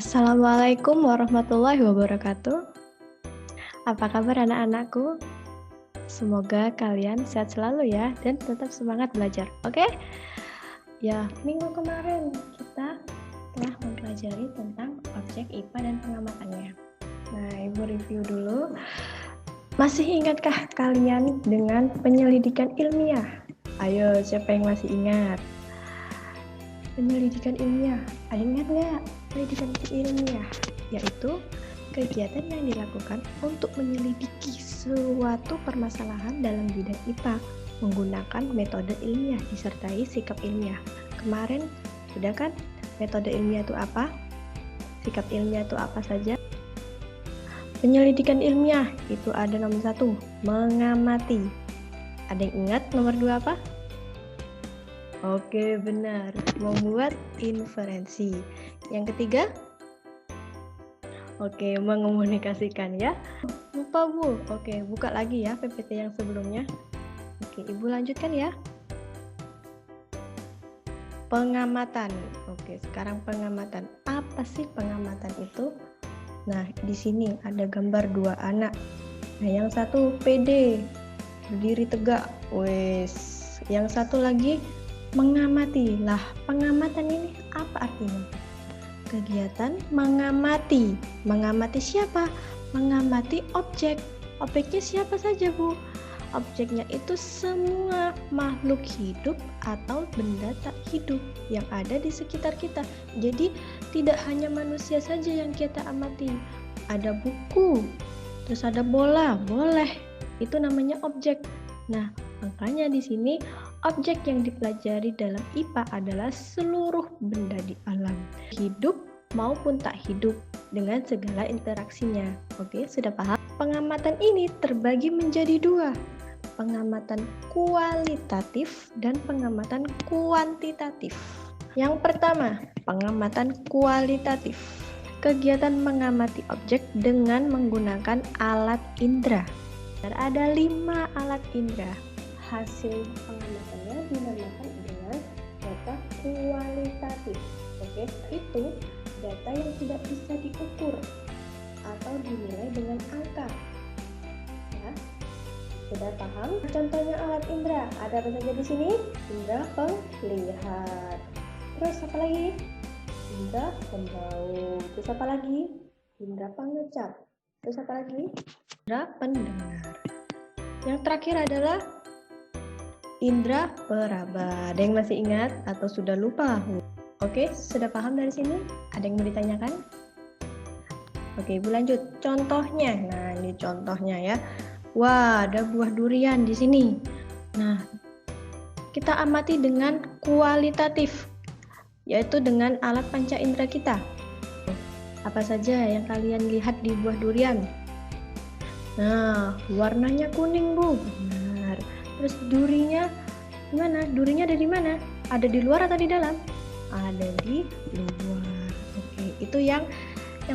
Assalamualaikum warahmatullahi wabarakatuh. Apa kabar anak-anakku? Semoga kalian sehat selalu ya dan tetap semangat belajar. Oke? Ya, minggu kemarin kita telah mempelajari tentang objek IPA dan pengamatannya. Nah, Ibu review dulu. Masih ingatkah kalian dengan penyelidikan ilmiah? Ayo, siapa yang masih ingat? Penyelidikan ilmiah, ada ingat nggak? Penyelidikan ilmiah yaitu kegiatan yang dilakukan untuk menyelidiki suatu permasalahan dalam bidang IPA menggunakan metode ilmiah disertai sikap ilmiah. Kemarin sudah kan metode ilmiah itu apa? Sikap ilmiah itu apa saja? Penyelidikan ilmiah itu ada nomor 1, mengamati. Ada yang ingat nomor 2 apa? Oke, benar. Membuat inferensi. Yang ketiga? Oke, mengomunikasikan ya. Lupa Bu. Oke, buka lagi ya PPT yang sebelumnya. Oke, Ibu lanjutkan ya. Pengamatan. Oke, sekarang pengamatan. Apa sih pengamatan itu? Nah, di sini ada gambar 2 anak. Nah, yang satu pede, berdiri tegak. Wes. Yang satu lagi mengamati. Lah, pengamatan ini apa artinya? Kegiatan mengamati. Mengamati siapa? Mengamati objek. Objeknya siapa saja, Bu? Objeknya itu semua makhluk hidup atau benda tak hidup yang ada di sekitar kita. Jadi, tidak hanya manusia saja yang kita amati. Ada buku, terus ada bola, boleh. Itu namanya objek. Nah, makanya di sini objek yang dipelajari dalam IPA adalah seluruh benda di alam, hidup maupun tak hidup dengan segala interaksinya. Oke, sudah paham? Pengamatan ini terbagi menjadi 2. Pengamatan kualitatif dan pengamatan kuantitatif. Yang pertama, pengamatan kualitatif. Kegiatan mengamati objek dengan menggunakan alat indera. Ada 5 alat indera. Hasil pengamatannya dinamakan dengan data kualitatif. Oke, itu data yang tidak bisa diukur atau dinilai dengan angka. Ya, sudah paham? Contohnya alat indera, ada apa saja di sini? Indera penglihat. Terus apa lagi? Indera pembau. Terus apa lagi? Indera pengecap. Terus apa lagi? Indera pendengar. Yang terakhir adalah indera peraba. Ada yang masih ingat atau sudah lupa? Oke, sudah paham dari sini? Ada yang mau ditanyakan? Oke, Ibu lanjut. Contohnya. Nah, ini contohnya ya. Wah, ada buah durian di sini. Nah, kita amati dengan kualitatif, yaitu dengan alat panca indera kita. Apa saja yang kalian lihat di buah durian? Nah, warnanya kuning, Bu. Benar. Terus durinya gimana? Durinya ada di mana? Ada di luar atau di dalam? Ada di luar. Oke, itu yang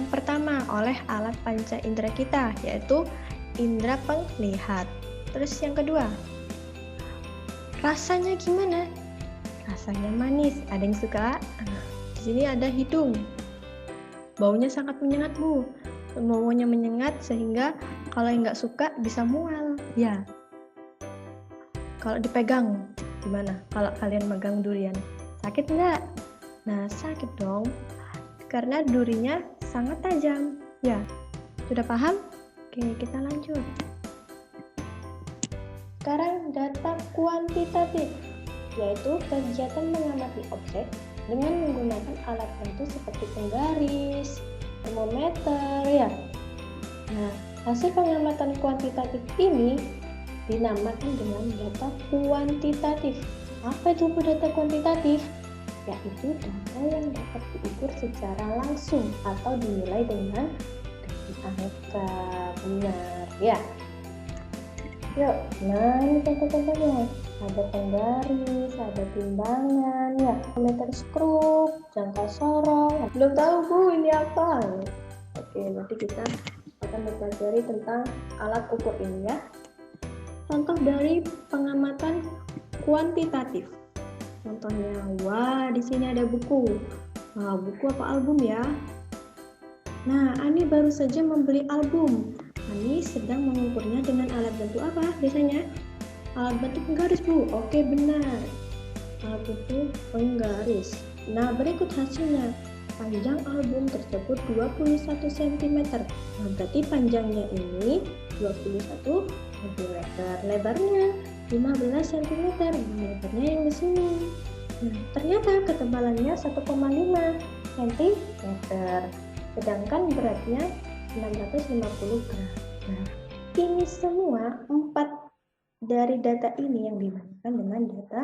pertama oleh alat panca indera kita, yaitu indera penglihat. Terus yang kedua, rasanya gimana? Rasanya manis. Ada yang suka? Di sini ada hidung. Baunya sangat menyengat, Bu. Baunya menyengat sehingga kalau yang nggak suka bisa mual. Ya. Kalau dipegang gimana? Kalau kalian megang durian, sakit nggak? Nah, sakit dong. Karena durinya sangat tajam. Ya. Sudah paham? Oke, kita lanjut. Sekarang data kuantitatif, yaitu kegiatan mengamati objek dengan menggunakan alat bantu seperti penggaris, termometer, ya. Nah, hasil pengamatan kuantitatif ini dinamakan dengan data kuantitatif. Apa itu data kuantitatif? Yaitu data yang dapat diukur secara langsung atau dinilai dengan angka. Benar, ya. Yuk, nah ini contoh-contohnya. Ada penggaris, ada timbangan, ya, meter skrup, jangka sorong. Belum tahu, Bu, ini apa? Oke, nanti kita akan mempelajari tentang alat ukur ini ya. Contoh dari pengamatan kuantitatif. Contohnya, wah, di sini ada buku. Nah, buku apa album ya? Nah, Ani baru saja membeli album. Ani sedang mengukurnya dengan alat bantu apa biasanya? Alat bantu penggaris, Bu. Oke, benar. Alat bantu penggaris. Nah, berikut hasilnya. Panjang album tersebut 21 cm. Nah, berarti panjangnya ini 21 cm. Lebarnya 15 cm. Lebarnya yang di sini. Nah, ternyata ketebalannya 1,5 cm. Sedangkan beratnya 650 gram. Nah, ini semua 4 dari data ini yang dibandingkan dengan data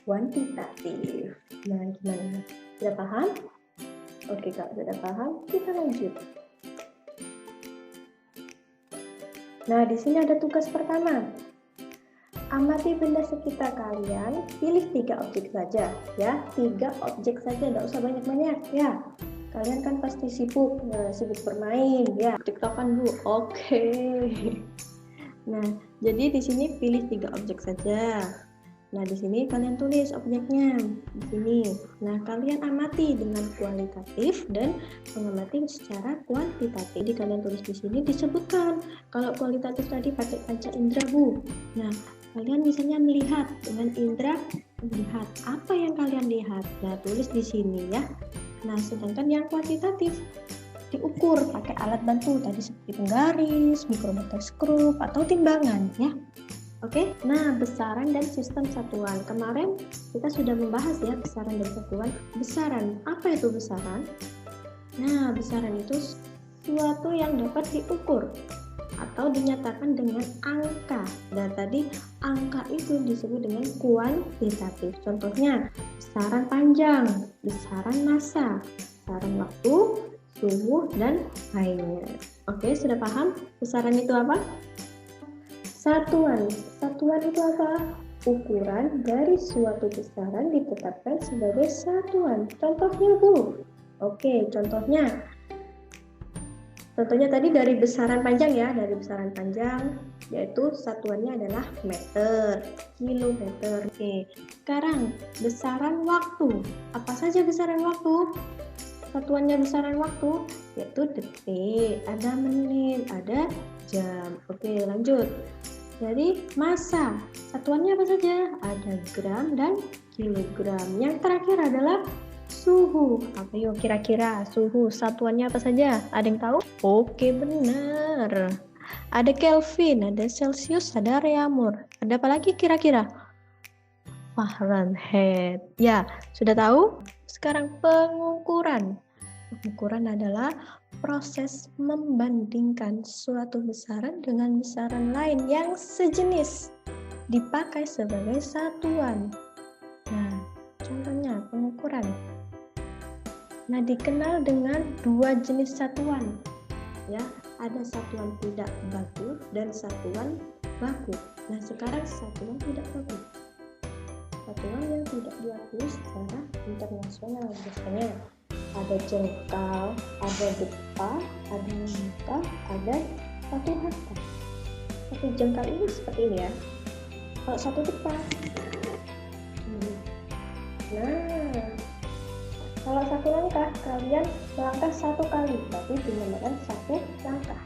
kuantitatif. Nah, gimana? Sudah paham? Oke, kalau sudah paham, kita lanjut. Nah, di sini ada tugas pertama. Amati benda sekitar kalian, pilih 3 objek saja, ya. 3 objek saja, tidak usah banyak-banyak, ya. Kalian kan pasti sibuk bermain, ya. TikTokan, Bu. Oke. Nah, jadi di sini pilih 3 objek saja. Nah, di sini kalian tulis objeknya di sini. Nah, kalian amati dengan kualitatif dan mengamati secara kuantitatif. Jadi kalian tulis di sini disebutkan. Kalau kualitatif tadi pakai panca indera, Bu. Nah, kalian misalnya melihat dengan indera melihat apa yang kalian lihat. Nah, tulis di sini ya. Nah, sedangkan yang kuantitatif diukur pakai alat bantu tadi seperti penggaris, mikrometer skrup atau timbangan ya. Oke, nah besaran dan sistem satuan. Kemarin kita sudah membahas ya besaran dan satuan. Besaran, apa itu besaran? Nah, besaran itu suatu yang dapat diukur atau dinyatakan dengan angka. Dan tadi angka itu disebut dengan kuantitatif. Contohnya, besaran panjang, besaran massa, besaran waktu, suhu, dan lainnya. Oke, sudah paham? Besaran itu apa? Satuan. Satuan itu apa? Ukuran dari suatu besaran ditetapkan sebagai satuan. Contohnya, Bu. Oke, contohnya. Contohnya tadi dari besaran panjang ya, dari besaran panjang, yaitu satuannya adalah meter, kilometer. Oke, sekarang besaran waktu. Apa saja besaran waktu? Satuannya besaran waktu, yaitu detik, ada menit, ada jam. Oke, lanjut. Jadi massa, satuannya apa saja? Ada gram dan kilogram. Yang terakhir adalah suhu. Apa yuk kira-kira suhu satuannya apa saja? Ada yang tahu? Oke, benar. Ada Kelvin, ada Celsius, ada Reaumur. Ada apa lagi kira-kira? Fahrenheit. Ya, sudah tahu? Sekarang pengukuran. Pengukuran adalah proses membandingkan suatu besaran dengan besaran lain yang sejenis dipakai sebagai satuan. Nah, contohnya pengukuran. Nah, dikenal dengan 2 jenis satuan. Ya, ada satuan tidak baku dan satuan baku. Nah, sekarang satuan tidak baku. Satuan yang tidak diakui secara internasional biasanya ada jengkal, ada depa, ada meter, ada satu hasta. Satu jengkal ini seperti ini ya. Kalau satu depa, nah, kalau satu langkah kalian melangkah 1 kali, tapi dinamakan 1 langkah.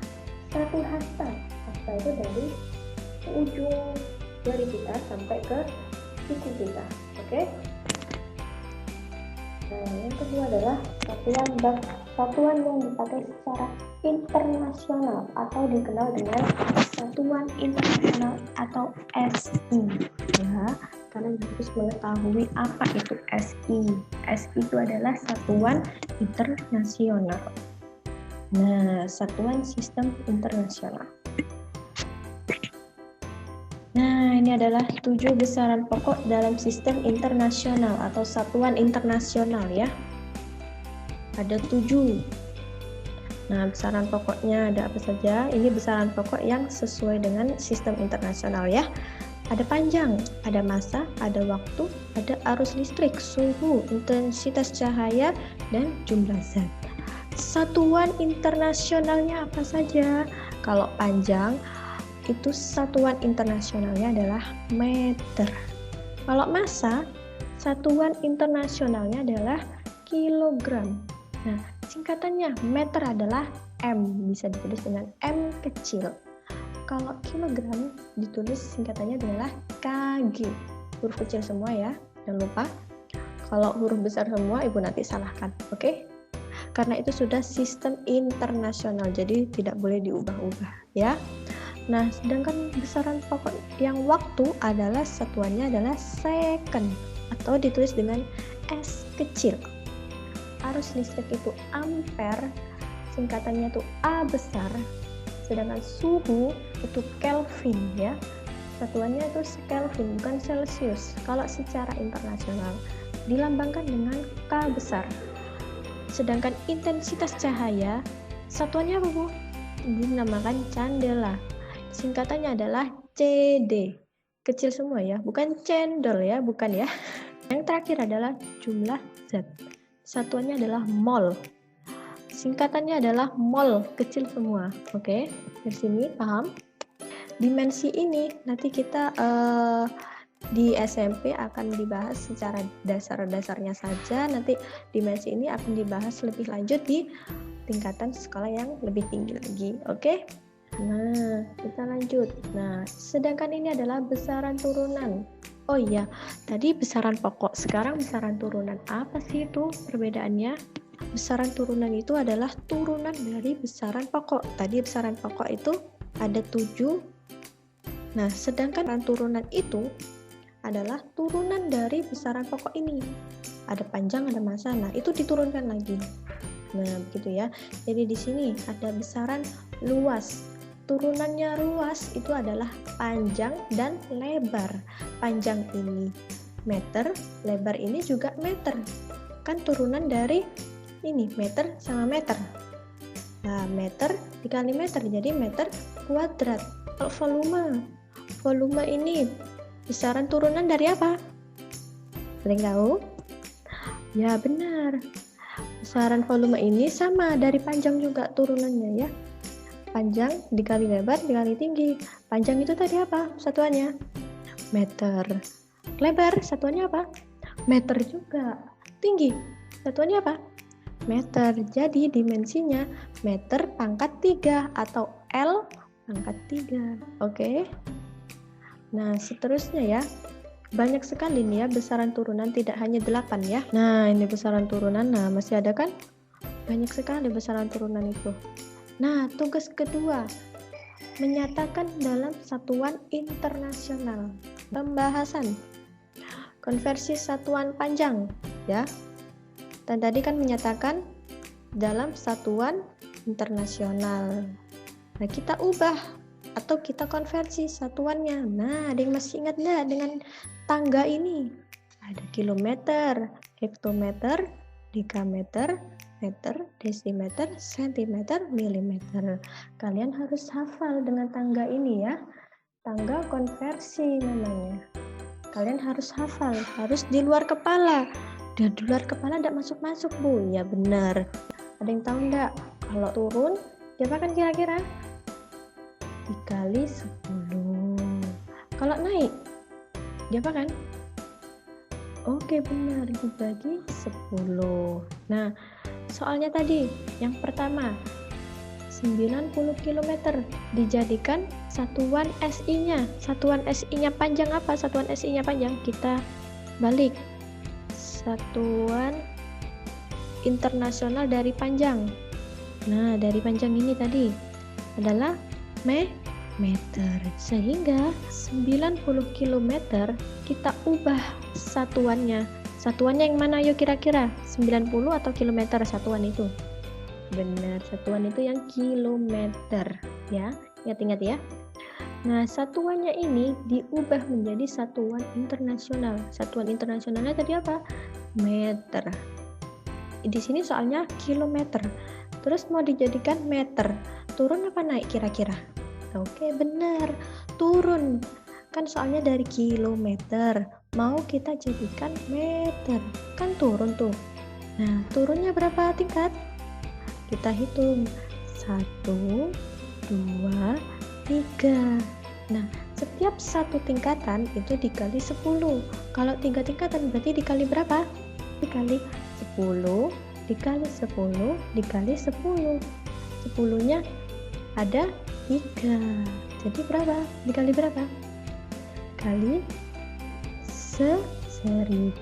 Satu hasta, hasta itu dari ujung jari kita sampai ke siku kita, oke? Nah, yang kedua adalah satuan yang dipakai secara internasional atau dikenal dengan satuan internasional atau SI. Ya, kalian harus mengetahui apa itu SI. SI itu adalah satuan internasional. Nah, satuan sistem internasional. Nah, ini adalah 7 besaran pokok dalam sistem internasional atau satuan internasional ya. Ada 7. Nah, besaran pokoknya ada apa saja? Ini besaran pokok yang sesuai dengan sistem internasional ya. Ada panjang, ada massa, ada waktu, ada arus listrik, suhu, intensitas cahaya, dan jumlah zat. Satuan internasionalnya apa saja? Kalau panjang, itu satuan internasionalnya adalah meter. Kalau massa, satuan internasionalnya adalah kilogram. Nah, singkatannya meter adalah M, bisa ditulis dengan M kecil. Kalau kilogram ditulis singkatannya adalah KG. Huruf kecil semua ya, jangan lupa. Kalau huruf besar semua, Ibu nanti salahkan, oke? Karena itu sudah sistem internasional, jadi tidak boleh diubah-ubah ya. Nah, sedangkan besaran pokok yang waktu adalah satuannya adalah second atau ditulis dengan S kecil. Arus listrik itu ampere, singkatannya itu A besar. Sedangkan suhu itu Kelvin ya. Satuannya itu Kelvin, bukan Celcius. Kalau secara internasional dilambangkan dengan K besar. Sedangkan intensitas cahaya satuannya apa, Bu? Dinamakan candela. Singkatannya adalah CD. Kecil semua ya, bukan cendol ya, bukan ya. Yang terakhir adalah jumlah zat. Satuannya adalah mol. Singkatannya adalah mol, kecil semua. Oke, dari sini paham? Dimensi ini nanti kita di SMP akan dibahas secara dasar-dasarnya saja. Nanti dimensi ini akan dibahas lebih lanjut di tingkatan sekolah yang lebih tinggi lagi. Oke? Nah, kita lanjut. Nah, sedangkan ini adalah besaran turunan. Oh iya, tadi besaran pokok, sekarang besaran turunan. Apa sih itu perbedaannya? Besaran turunan itu adalah turunan dari besaran pokok. Tadi besaran pokok itu ada 7. Nah, sedangkan besaran turunan itu adalah turunan dari besaran pokok ini. Ada panjang, ada massa. Nah, itu diturunkan lagi. Nah, begitu ya. Jadi di sini ada besaran luas. Turunannya luas itu adalah panjang dan lebar. Panjang ini meter, lebar ini juga meter. Kan turunan dari ini meter sama meter. Nah, meter dikali meter jadi meter kuadrat. Kalau volume ini besaran turunan dari apa? Ada yang tahu? Ya, benar. Besaran volume ini sama dari panjang juga turunannya ya. Panjang dikali lebar dikali tinggi. Panjang itu tadi apa satuannya? Meter. Lebar satuannya apa? Meter juga. Tinggi satuannya apa? Meter. Jadi dimensinya meter pangkat 3 atau L pangkat 3. Oke. Nah, seterusnya ya. Banyak sekali nih ya besaran turunan, tidak hanya 8 ya. Nah, ini besaran turunan. Nah, masih ada kan? Banyak sekali besaran turunan itu. Nah, tugas kedua, menyatakan dalam satuan internasional. Pembahasan konversi satuan panjang ya. Dan tadi kan menyatakan dalam satuan internasional. Nah, kita ubah atau kita konversi satuannya. Nah, ada yang masih ingat nggak dengan tangga ini? Ada kilometer, hektometer, dekameter, meter, desimeter, sentimeter, milimeter. Kalian harus hafal dengan tangga ini ya. Tangga konversi namanya. Kalian harus hafal, harus di luar kepala. Di luar kepala tidak masuk-masuk, Bu. Ya benar. Ada yang tahu enggak? Kalau turun, diapakan kira-kira? Dikali 10. Kalau naik, diapakan? Oke, benar, dibagi 10. Nah, soalnya tadi, yang pertama, 90 km dijadikan satuan SI-nya. Satuan SI-nya panjang apa? Satuan SI-nya panjang. Kita balik. Satuan internasional dari panjang. Nah, dari panjang ini tadi adalah meter. Sehingga 90 km kita ubah satuannya. Satuannya yang mana yuk kira-kira? 90 atau kilometer satuan itu? Benar, satuan itu yang kilometer ya. Ingat-ingat ya. Nah, satuannya ini diubah menjadi satuan internasional. Satuan internasionalnya tadi apa? Meter. Di sini soalnya kilometer. Terus mau dijadikan meter. Turun apa naik kira-kira? Oke, benar. Turun. Kan soalnya dari kilometer. Mau kita jadikan meter. Kan turun tuh. Nah, turunnya berapa tingkat? Kita hitung. 1, 2, 3. Nah, setiap satu tingkatan itu dikali 10. Kalau 3 tingkatan berarti dikali berapa? Dikali 10 dikali 10 dikali 10. 10-nya ada 3. Jadi berapa? Dikali berapa? Kali 1000.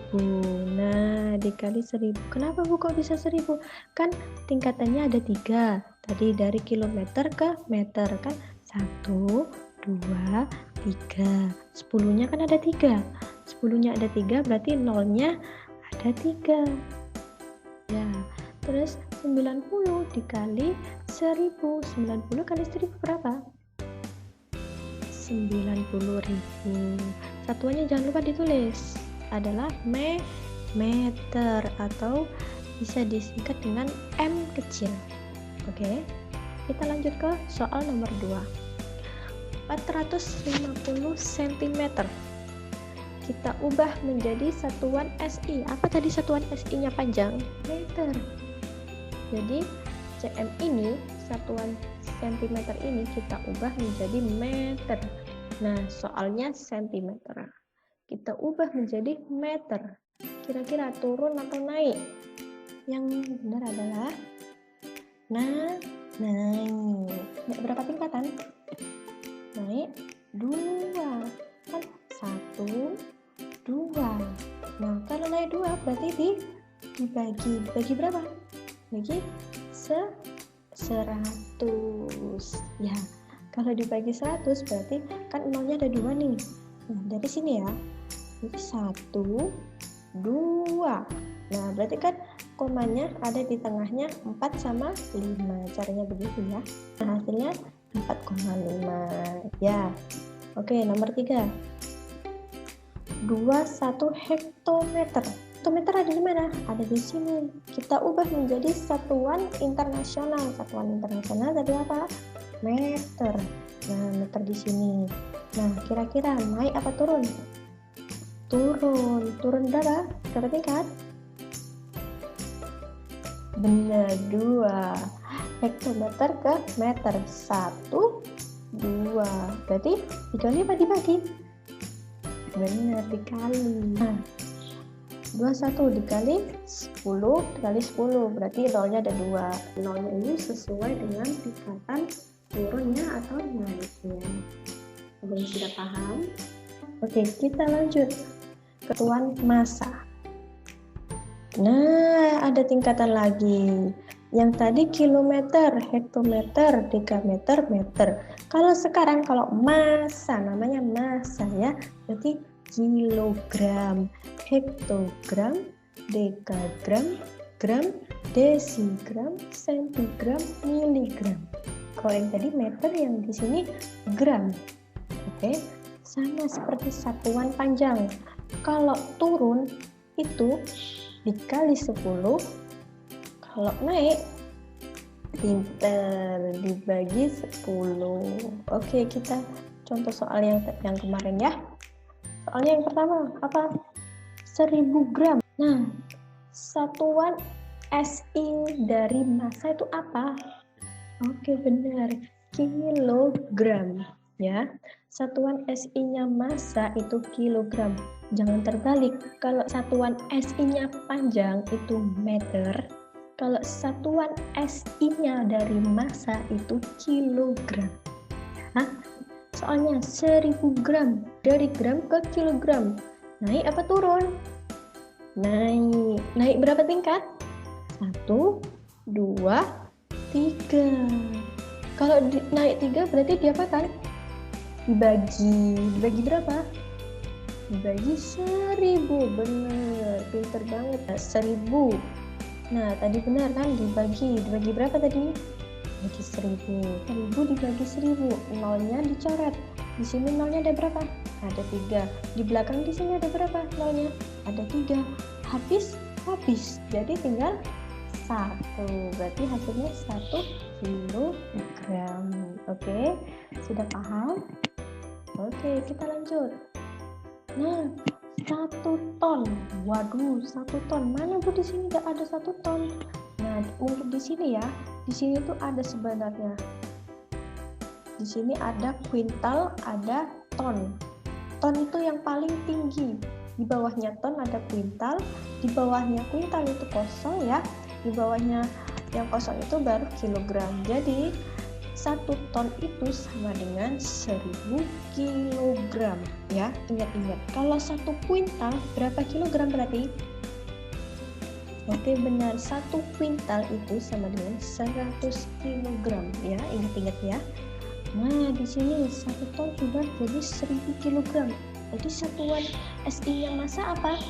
Nah, dikali 1000. Kenapa Bu kok bisa 1000? Kan tingkatannya ada 3. Tadi dari kilometer ke meter kan 1, 2, 3. 10-nya kan ada 3. 10-nya ada 3 berarti nolnya ada 3. Ya, terus 90 dikali 1000. 90 kali 1000 berapa? 90.000. Satuannya jangan lupa ditulis. Adalah meter atau bisa disingkat dengan M kecil. Oke. Kita lanjut ke soal nomor 2. 450 cm. Kita ubah menjadi satuan SI. Apa tadi satuan SI-nya panjang? Meter. Jadi cm ini, satuan cm ini kita ubah menjadi meter. Nah, soalnya cm. Kita ubah menjadi meter. Kira-kira turun atau naik? Yang benar adalah naik. Naik berapa tingkatan? Naik 2. Kan 1, 2. Nah, kalau naik 2 berarti dibagi berapa? Bagi 100. Ya, kalau dibagi 100 berarti kan nolnya ada 2 nih. Nah, dari sini ya. Jadi 1, 2. Nah, berarti kan komanya ada di tengahnya 4 sama 5. Caranya begitu ya. Nah, hasilnya 4,5. Ya. Oke, nomor 3. 21 hektometer. Hektometer ada di mana? Ada di sini. Kita ubah menjadi satuan internasional. Satuan internasional tadi apa? Meter. Nah, meter di sini. Nah, kira-kira naik apa turun? Turun berapa? Berapa tingkat? Benar, 2. Hektometer ke meter. 1, 2. Berarti dikali apa dibagi? Benar, dikali. Nah, 21 dikali 10 dikali 10. Berarti nolnya ada 2. Nolnya ini sesuai dengan tingkatan turunnya atau naiknya. Ada yang sudah paham? Oke, kita lanjut. Ketuan massa. Nah, ada tingkatan lagi. Yang tadi kilometer, hektometer, dekameter, meter. Kalau sekarang kalau massa, namanya massa ya, berarti kilogram, hektogram, dekagram, gram, desigram, sentigram, miligram. Kalau yang tadi meter, yang di sini gram. Oke, sama seperti satuan panjang. Kalau turun itu dikali 10, kalau naik pinter dibagi 10. Oke, kita contoh soal yang kemarin ya. Soalnya yang pertama apa? 1000 gram. Nah, satuan SI dari massa itu apa? Oke, benar, kilogram ya. Satuan SI-nya massa itu kilogram. Jangan terbalik. Kalau satuan SI-nya panjang itu meter. Kalau satuan SI-nya dari massa itu kilogram. Hah? Soalnya 1000 gram. Dari gram ke kilogram. Naik apa turun? Naik. Naik berapa tingkat? 1, 2, 3. Kalau naik 3 berarti diapakan? Dibagi berapa? Dibagi 1000. Bener, pinter banget. 1000. Nah, tadi benar kan? Dibagi berapa tadi? Dibagi 1000. 1000 dibagi 1000. Nolnya dicoret. Di sini nolnya ada berapa? Ada 3. Di belakang di sini ada berapa nolnya? Ada 3. Habis. Jadi tinggal 1. Berarti hasilnya 1 kilogram. Oke, sudah paham? Oke, kita lanjut. Nah, 1 ton. Waduh, 1 ton. Mana Bu di sini nggak ada 1 ton? Nah, untuk di sini ya, di sini tuh ada sebenarnya. Di sini ada kuintal, ada ton. Ton itu yang paling tinggi. Di bawahnya ton ada kuintal, di bawahnya kuintal itu kosong ya. di bawahnya yang kosong itu baru kilogram. Jadi 1 ton itu sama dengan 1000 kilogram ya. Ingat-ingat, kalau 1 kuintal berapa kilogram berarti? Oke, benar, 1 kuintal itu sama dengan 100 kilogram ya. Ingat-ingat ya. Nah, di sini 1 ton sudah jadi 1000 kilogram. Jadi satuan SI-nya massa apa?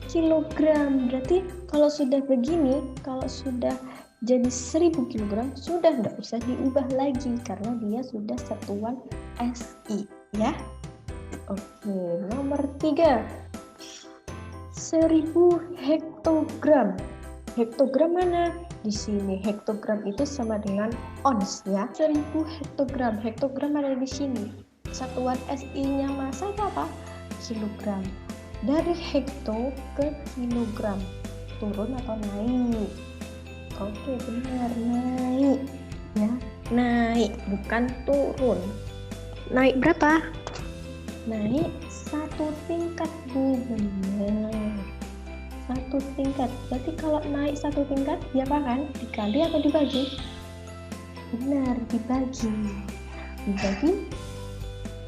Kilogram. Berarti kalau sudah begini, kalau sudah jadi 1000 kilogram, sudah tidak usah diubah lagi karena dia sudah satuan SI ya. Oke, nomor 3. 1000 hektogram. Hektogram mana? Di sini hektogram itu sama dengan ons ya. 1000 hektogram. Hektogram ada di sini. Satuan SI-nya massa apa? Kilogram. Dari hekto ke kilogram, turun atau naik? Oke, benar, naik ya. Naik, bukan turun. Naik berapa? Naik 1 tingkat, Bu. Benar, 1 tingkat. Berarti kalau naik 1 tingkat diapakan? Dikali atau dibagi? Benar, dibagi.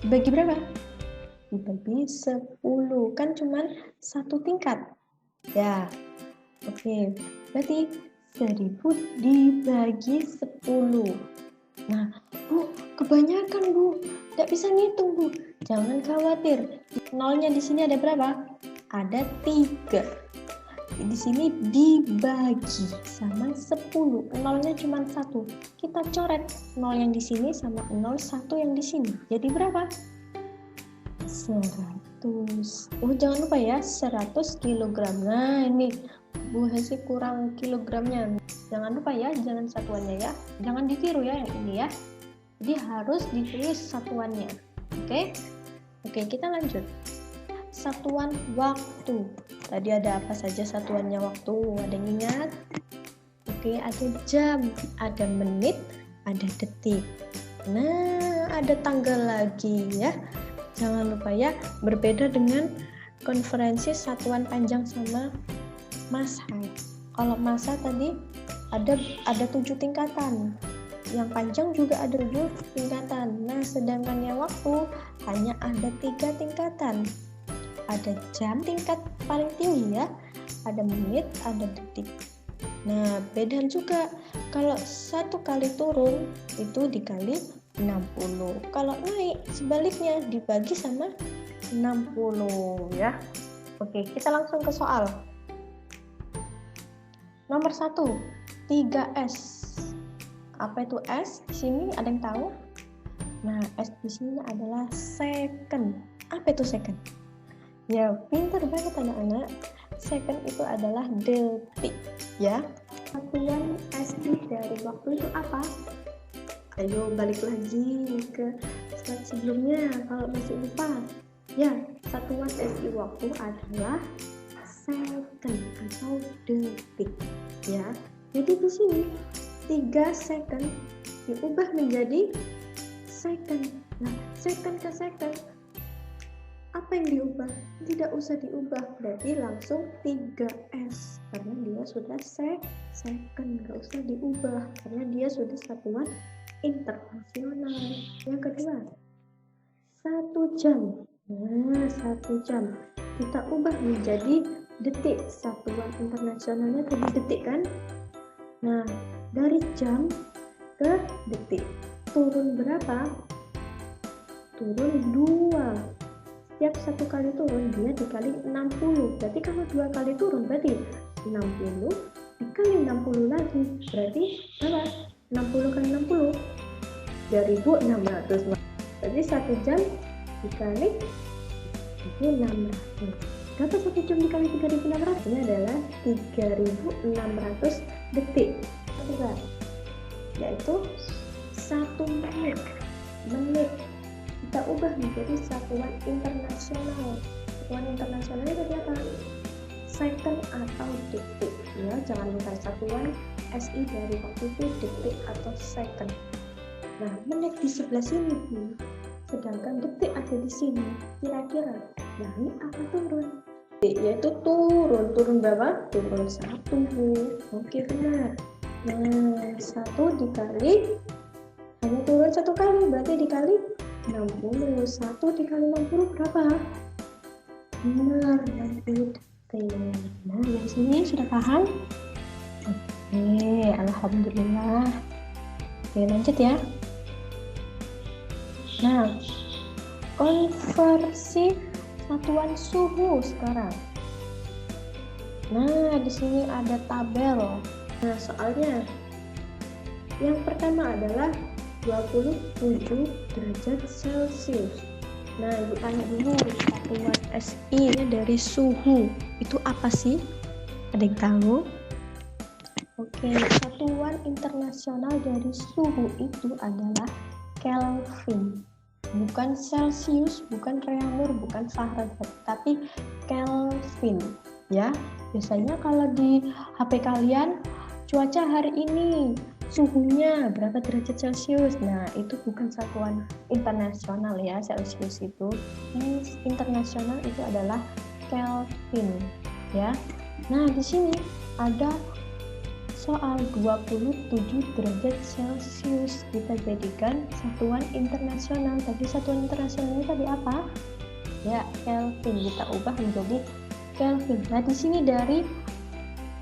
Dibagi berapa? Dibagi 10, kan cuman 1 tingkat ya. Oke, berarti 1000 dibagi 10. Nah, Bu, kebanyakan, Bu. Tidak bisa ngitung, Bu. Jangan khawatir. Nolnya di sini ada berapa? Ada 3. Di sini dibagi sama 10. Nolnya cuma 1. Kita coret nol yang di sini sama 1 yang di sini. Jadi berapa? 100. Oh, jangan lupa ya, 100 kilogram. Nah, ini Bu Hesi kurang kilogramnya. Jangan lupa ya, jangan satuannya ya. Jangan ditiru ya yang ini ya. Jadi harus ditulis satuannya. Oke? Oke, kita lanjut. Satuan waktu. Tadi ada apa saja satuannya waktu? Ada yang ingat? Oke, ada jam, ada menit, ada detik. Nah, ada tanggal lagi ya. Jangan lupa ya, berbeda dengan konferensi satuan panjang sama massa. Kalau massa tadi ada 7 tingkatan. Yang panjang juga ada 7 tingkatan. Nah, sedangkan yang waktu hanya ada 3 tingkatan. Ada jam tingkat paling tinggi ya, ada menit, ada detik. Nah, beda juga. Kalau 1 kali turun itu dikali 60. Kalau naik sebaliknya dibagi sama 60 ya. Oke, kita langsung ke soal. Nomor 1, 3S. Apa itu S? Di sini ada yang tahu? Nah, S di sini adalah second. Apa itu second? Ya, pintar banget anak-anak. Second itu adalah detik ya. Satuan SI dari waktu itu apa? Ayo balik lagi ke slide sebelumnya kalau masih lupa. Ya, satuan SI waktu adalah second atau detik ya. Jadi di sini 3 second diubah menjadi second. Nah, second ke second apa yang diubah? Tidak usah diubah, berarti langsung 3S karena dia sudah second, nggak usah diubah karena dia sudah satuan internasional. Yang kedua, 1 jam. Nah, 1 jam kita ubah menjadi detik. Satuan internasionalnya tadi detik kan? Nah, dari jam ke detik turun berapa? Turun 2. Setiap 1 kali turun dia dikali 60. Berarti kalau 2 kali turun berarti 60 dikali 60 lagi. Berarti berapa? 60 kali 60 3600. Berarti 1 jam dikali 3600. Berapa 1 jam dikali 3600? Ini adalah 3600 detik. Ketiga, yaitu 1 menit. Kita ubah menjadi satuan internasional. Satuan internasionalnya tadi apa? Second atau detik ya. Jangan lupa satuan SI dari waktu itu detik atau second. Nah, menit di sebelah sini Bu. Sedangkan detik ada di sini. Kira-kira naik apa turun? yaitu turun berapa? Turun 1, Bu. Oke, benar. Nah, 1 dikali, hanya turun 1 kali, berarti dikali 60. 1 dikali 60 berapa? Benar, 60 detik. Nah, yang sini sudah paham? Oke, alhamdulillah. Oke, lanjut ya. Nah, konversi satuan suhu sekarang. Nah, di sini ada tabel. Nah, soalnya yang pertama adalah 27 derajat Celcius. Nah, Ibu tanya dulu, satuan SI-nya dari suhu itu apa sih? Ada yang tahu? Oke, satuan internasional dari suhu itu adalah Kelvin. Bukan Celcius, bukan Reaumur, bukan Fahrenheit, tapi Kelvin. Ya, biasanya kalau di HP kalian cuaca hari ini suhunya berapa derajat Celcius. Nah, itu bukan satuan internasional ya, Celcius itu. Yang internasional itu adalah Kelvin ya. Nah, di sini ada soal 27 derajat Celcius kita jadikan satuan internasional. Tadi satuan internasionalnya tadi apa? Ya, Kelvin. Kita ubah menjadi Kelvin. Nah, di sini dari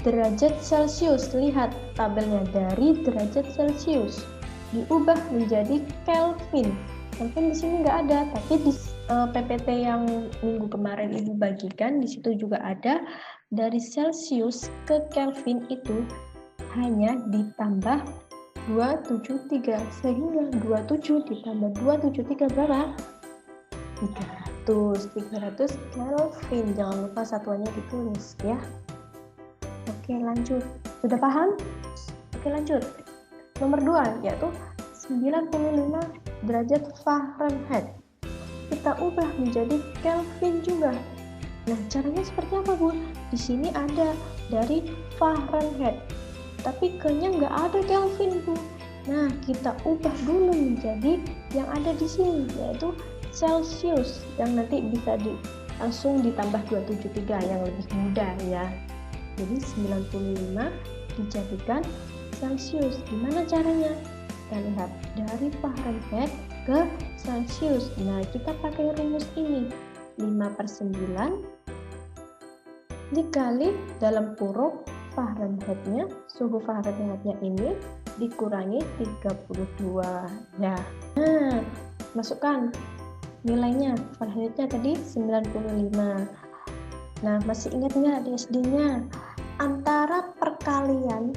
derajat Celcius, lihat tabelnya, dari derajat Celcius diubah menjadi Kelvin. Kelvin di sini nggak ada, tapi di PPT yang minggu kemarin Ibu bagikan di situ juga ada. Dari Celcius ke Kelvin itu hanya ditambah 273, sehingga 27 ditambah 273 berapa? 300 Kelvin. Jangan lupa satuannya ditulis ya. Oke, lanjut. Sudah paham? Oke, lanjut. Nomor 2 yaitu 95 derajat Fahrenheit. Kita ubah menjadi Kelvin juga. Nah, caranya seperti apa, Bu? Di sini ada dari Fahrenheit, tapi ke-nya nggak ada Kelvin, Bu. Nah, kita ubah dulu menjadi yang ada di sini, yaitu Celcius, yang nanti bisa langsung ditambah 273 yang lebih mudah ya. Jadi 95 dijadikan Celcius. Gimana caranya? Kita lihat dari Fahrenheit ke Celcius. Nah, kita pakai rumus ini. 5/9 dikali dalam kurung Fahrenheit-nya, suhu Fahrenheit-nya ini dikurangi 32 ya. Nah, masukkan nilainya. Fahrenheit-nya tadi 95. Nah, masih ingat nggak di SD-nya? Antara perkalian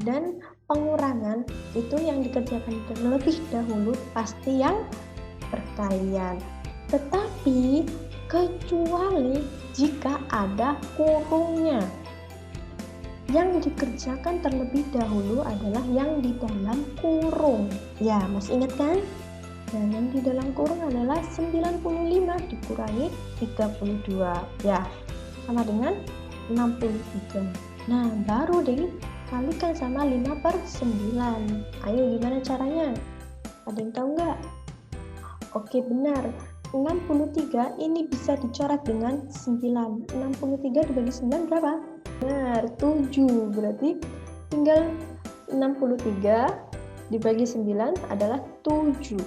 dan pengurangan itu yang dikerjakan terlebih dahulu pasti yang perkalian. Tetapi kecuali jika ada kurungnya. Yang dikerjakan terlebih dahulu adalah yang di dalam kurung. Ya, masih ingat kan? Nah, yang di dalam kurung adalah 95 dikurangi 32. Ya, sama dengan 63. Nah, baru dikalikan sama 5/9. Ayo, gimana caranya? Ada yang tahu nggak? Oke, benar. 63 ini bisa dicoret dengan 9. 63 dibagi 9 berapa? Benar, 7. Berarti tinggal 63 dibagi 9 adalah 7.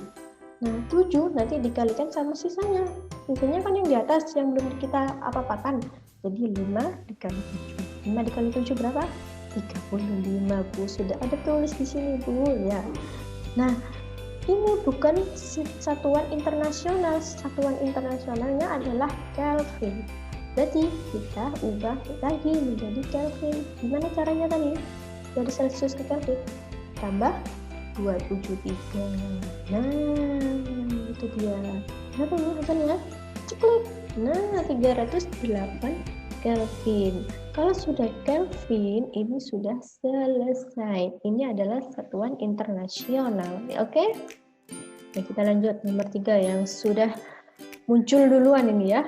Nah, 7 nanti dikalikan sama sisanya. Sisanya kan yang di atas yang belum kita apa-apakan. Jadi 5 dikali 7. 5 dikali 7 berapa? 35, Bu. Sudah ada tulis di sini, Bu, ya. Nah, ini bukan satuan internasional. Satuan internasionalnya adalah Kelvin. Jadi kita ubah lagi menjadi Kelvin. Gimana caranya tadi? Dari Celcius ke Kelvin. Tambah 273. Nah, itu dia. Berapa ini hasilnya? Cekluk. Nah, 308 Kelvin. Kalau sudah Kelvin, ini sudah selesai. Ini adalah satuan internasional. Oke? Nah, kita lanjut nomor 3 yang sudah muncul duluan ini ya.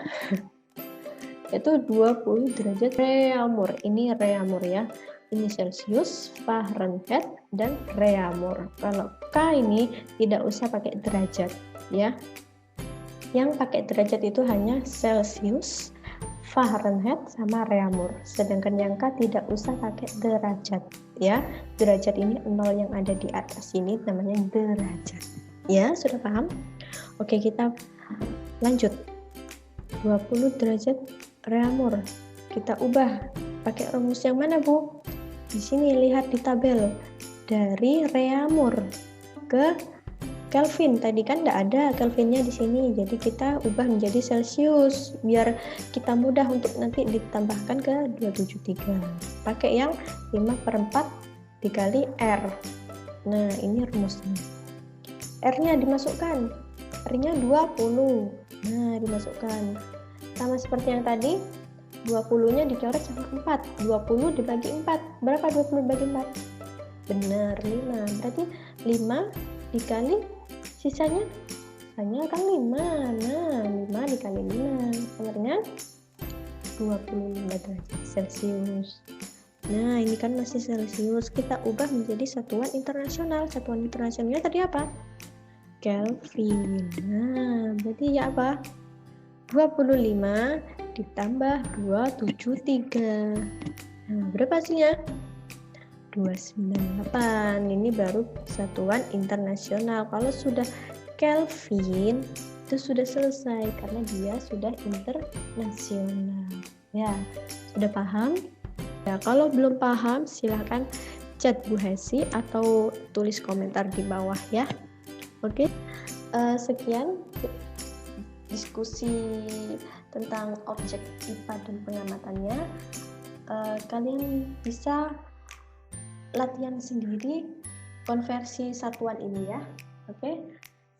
Itu 20 derajat Reaumur. Ini Reaumur ya. Ini Celcius, Fahrenheit, dan Reaumur. Kalau K ini tidak usah pakai derajat ya. Yang pakai derajat itu hanya Celcius, Fahrenheit sama reaumur. Sedangkan yang K tidak usah pakai derajat ya. Derajat ini 0 yang ada di atas ini namanya derajat. Ya, sudah paham? Oke, kita lanjut. 20 derajat reaumur. Kita ubah pakai rumus yang mana, Bu? Di sini lihat di tabel. Dari reaumur ke Kelvin, tadi kan tidak ada Kelvinnya di sini, jadi kita ubah menjadi Celsius biar kita mudah untuk nanti ditambahkan ke 273. Pakai yang 5/4 dikali R. Nah, ini rumusnya. R-nya dimasukkan. R-nya 20. Nah, dimasukkan. Sama seperti yang tadi, 20-nya dicoret sama 4. 20 dibagi 4. Berapa 20 dibagi 4? Benar, 5. Berarti 5 dikali sisanya kan 5. Nah, 5 dikali 5 sama dengan 25 derajat Celcius. Nah, ini kan masih Celcius. Kita ubah menjadi satuan internasional. Satuan internasionalnya tadi apa? Kelvin. Nah, berarti ya apa? 25 ditambah 273. Nah, berapa hasilnya? 298. Ini baru satuan internasional. Kalau sudah Kelvin itu sudah selesai karena dia sudah internasional. Ya, sudah paham? Ya, kalau belum paham silahkan chat Bu Hesi atau tulis komentar di bawah ya. Oke. Sekian diskusi tentang objek IPA dan pengamatannya. Kalian bisa latihan sendiri konversi satuan ini ya. Oke.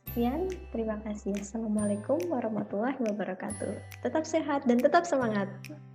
Sekian, terima kasih. Assalamualaikum warahmatullahi wabarakatuh. Tetap sehat dan tetap semangat.